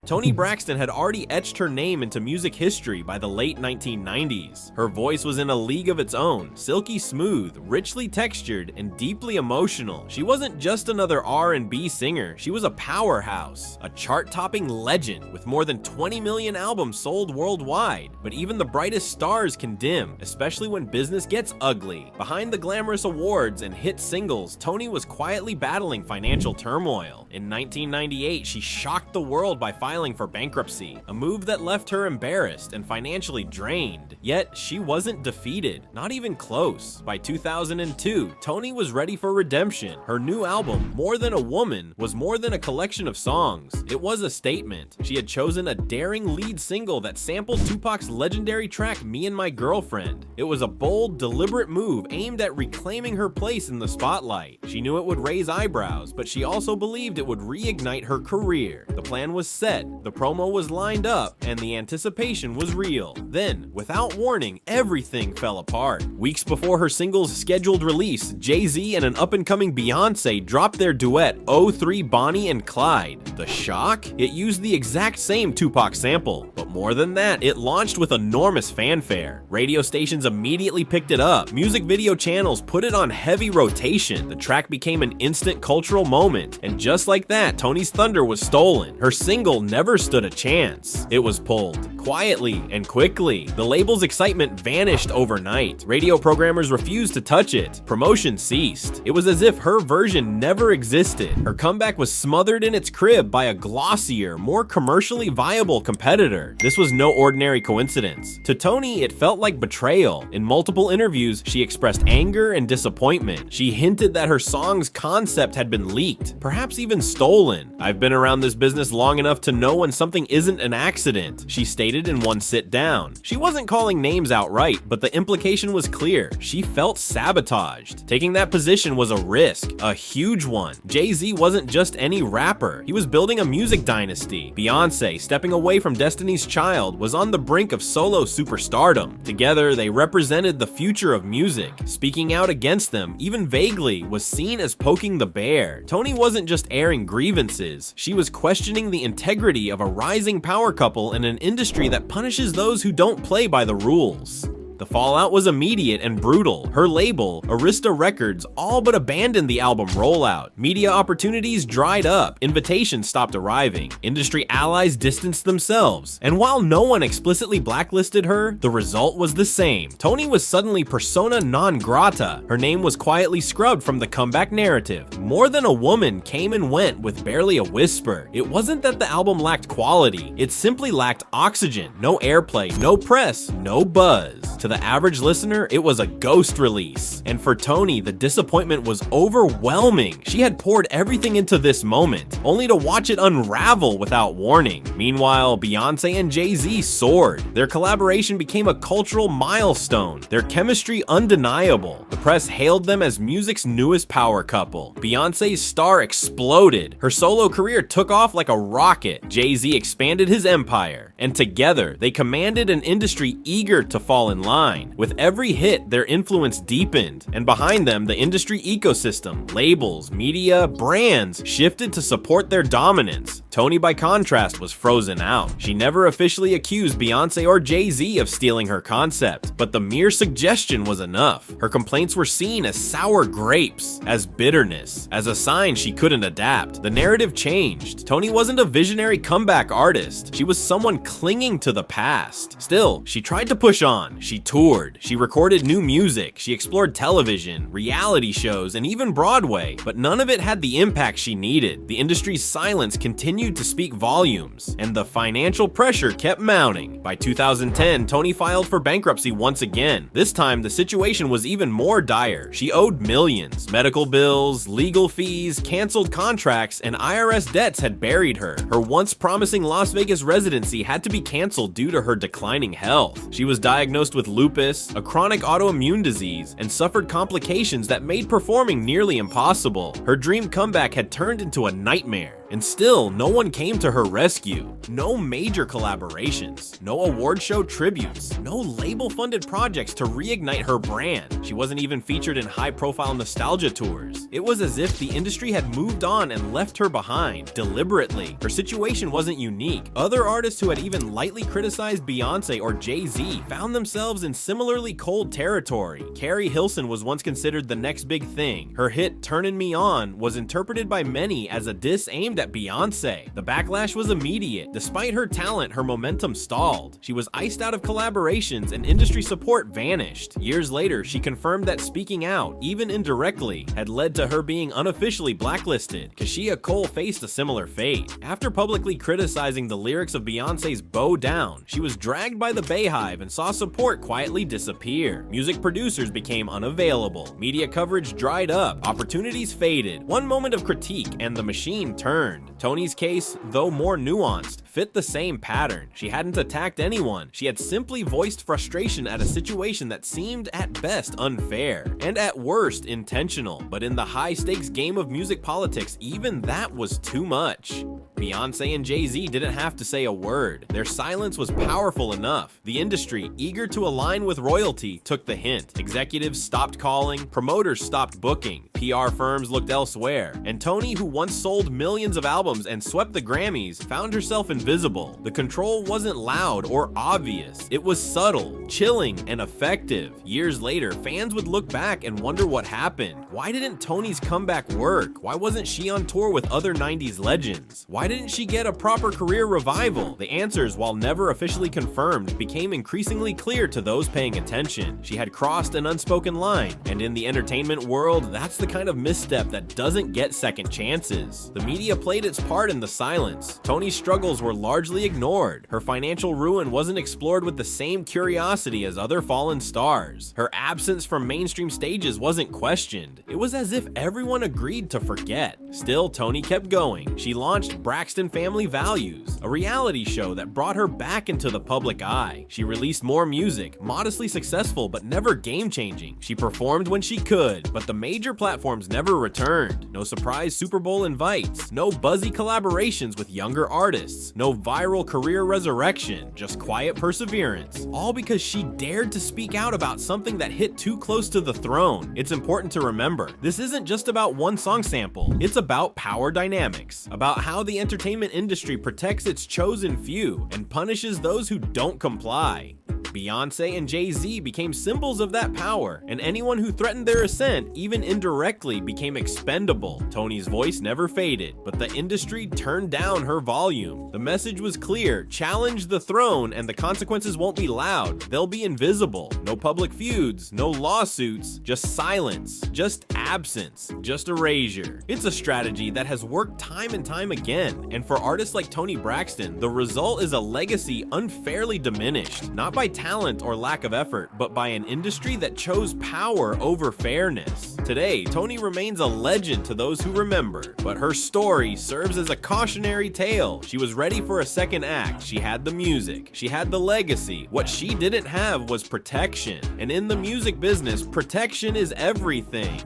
Toni Braxton had already etched her name into music history by the late 1990s. Her voice was in a league of its own, silky smooth, richly textured, and deeply emotional. She wasn't just another R&B singer, she was a powerhouse, a chart-topping legend with more than 20 million albums sold worldwide. But even the brightest stars can dim, especially when business gets ugly. Behind the glamorous awards and hit singles, Toni was quietly battling financial turmoil. In 1998, she shocked the world by filing for bankruptcy, a move that left her embarrassed and financially drained. Yet, she wasn't defeated, not even close. By 2002, Toni was ready for redemption. Her new album, More Than a Woman, was more than a collection of songs. It was a statement. She had chosen a daring lead single that sampled Tupac's legendary track, Me and My Girlfriend. It was a bold, deliberate move aimed at reclaiming her place in the spotlight. She knew it would raise eyebrows, but she also believed it would reignite her career. The plan was set, the promo was lined up, and the anticipation was real. Then, without warning, everything fell apart. Weeks before her single's scheduled release, Jay-Z and an up-and-coming Beyoncé dropped their duet, '03 Bonnie and Clyde. The shock? It used the exact same Tupac sample, but more than that, it launched with enormous fanfare. Radio stations immediately picked it up. Music video channels put it on heavy rotation. The track became an instant cultural moment, and just like that, Toni's thunder was stolen. Her single never stood a chance. It was pulled, quietly and quickly. The label's excitement vanished overnight. Radio programmers refused to touch it. Promotion ceased. It was as if her version never existed. Her comeback was smothered in its crib by a glossier, more commercially viable competitor. This was no ordinary coincidence. To Toni, it felt like betrayal. In multiple interviews, she expressed anger and disappointment. She hinted that her song's concept had been leaked, perhaps even stolen. "I've been around this business long enough to know when something isn't an accident," she stated in one sit down. She wasn't calling names outright, but the implication was clear. She felt sabotaged. Taking that position was a risk, a huge one. Jay-Z wasn't just any rapper. He was building a music dynasty. Beyoncé, stepping away from Destiny's Child, was on the brink of solo superstardom. Together, they represented the future of music. Speaking out against them, even vaguely, was seen as poking the bear. Toni wasn't just airing grievances. She was questioning the integrity of a rising power couple in an industry that punishes those who don't play by the rules. The fallout was immediate and brutal. Her label, Arista Records, all but abandoned the album rollout. Media opportunities dried up, invitations stopped arriving, industry allies distanced themselves. And while no one explicitly blacklisted her, the result was the same. Toni was suddenly persona non grata. Her name was quietly scrubbed from the comeback narrative. More Than a Woman came and went with barely a whisper. It wasn't that the album lacked quality, it simply lacked oxygen. No airplay, no press, no buzz. To the average listener, it was a ghost release. And for Toni, the disappointment was overwhelming. She had poured everything into this moment, only to watch it unravel without warning. Meanwhile, Beyoncé and Jay-Z soared. Their collaboration became a cultural milestone, their chemistry undeniable. The press hailed them as music's newest power couple. Beyoncé's star exploded. Her solo career took off like a rocket. Jay-Z expanded his empire. And together, they commanded an industry eager to fall in line. With every hit, their influence deepened, and behind them, the industry ecosystem, labels, media, brands shifted to support their dominance. Toni, by contrast, was frozen out. She never officially accused Beyoncé or Jay-Z of stealing her concept, but the mere suggestion was enough. Her complaints were seen as sour grapes, as bitterness, as a sign she couldn't adapt. The narrative changed. Toni wasn't a visionary comeback artist. She was someone clinging to the past. Still, she tried to push on. She toured, she recorded new music, she explored television, reality shows, and even Broadway, but none of it had the impact she needed. The industry's silence continued to speak volumes, and the financial pressure kept mounting. By 2010, Toni filed for bankruptcy once again. This time, the situation was even more dire. She owed millions. Medical bills, legal fees, canceled contracts, and IRS debts had buried her. Her once promising Las Vegas residency had to be canceled due to her declining health. She was diagnosed with lupus, a chronic autoimmune disease, and suffered complications that made performing nearly impossible. Her dream comeback had turned into a nightmare. And still, no one came to her rescue. No major collaborations, no award show tributes, no label-funded projects to reignite her brand. She wasn't even featured in high-profile nostalgia tours. It was as if the industry had moved on and left her behind, deliberately. Her situation wasn't unique. Other artists who had even lightly criticized Beyoncé or Jay-Z found themselves in similarly cold territory. Carrie Hilson was once considered the next big thing. Her hit "Turnin' Me On" was interpreted by many as a diss aimed at Beyoncé. The backlash was immediate. Despite her talent, her momentum stalled. She was iced out of collaborations and industry support vanished. Years later, she confirmed that speaking out, even indirectly, had led to her being unofficially blacklisted. Keshia Cole faced a similar fate. After publicly criticizing the lyrics of Beyoncé's "Bow Down," she was dragged by the Bayhive and saw support quietly disappear. Music producers became unavailable. Media coverage dried up. Opportunities faded. One moment of critique and the machine turned. Toni's case, though more nuanced, fit the same pattern. She hadn't attacked anyone. She had simply voiced frustration at a situation that seemed at best unfair, and at worst intentional. But in the high-stakes game of music politics, even that was too much. Beyoncé and Jay-Z didn't have to say a word. Their silence was powerful enough. The industry, eager to align with royalty, took the hint. Executives stopped calling, promoters stopped booking, PR firms looked elsewhere, and Toni, who once sold millions of albums and swept the Grammys, found herself invisible. The control wasn't loud or obvious. It was subtle, chilling, and effective. Years later, fans would look back and wonder what happened. Why didn't Toni's comeback work? Why wasn't she on tour with other 90s legends? Why didn't she get a proper career revival? The answers, while never officially confirmed, became increasingly clear to those paying attention. She had crossed an unspoken line, and in the entertainment world, that's the kind of misstep that doesn't get second chances. The media played its part in the silence. Toni's struggles were largely ignored. Her financial ruin wasn't explored with the same curiosity as other fallen stars. Her absence from mainstream stages wasn't questioned. It was as if everyone agreed to forget. Still, Toni kept going. She launched Braxton Family Values, a reality show that brought her back into the public eye. She released more music, modestly successful but never game-changing. She performed when she could, but the major platforms never returned. No surprise Super Bowl invites, no buzzy collaborations with younger artists, no viral career resurrection, just quiet perseverance. All because she dared to speak out about something that hit too close to the throne. It's important to remember, this isn't just about one song sample. It's about power dynamics, about how the entertainment industry protects its chosen few and punishes those who don't comply. Beyoncé and Jay-Z became symbols of that power, and anyone who threatened their ascent, even indirectly, became expendable. Toni's voice never faded, but the industry turned down her volume. The message was clear: challenge the throne and the consequences won't be loud, they'll be invisible. No public feuds, no lawsuits, just silence, just absence, just erasure. It's a strategy that has worked time and time again, and for artists like Toni Braxton, the result is a legacy unfairly diminished, not by talent or lack of effort, but by an industry that chose power over fairness. Today, Toni remains a legend to those who remember, but her story serves as a cautionary tale. She was ready for a second act. She had the music. She had the legacy. What she didn't have was protection. And in the music business, protection is everything.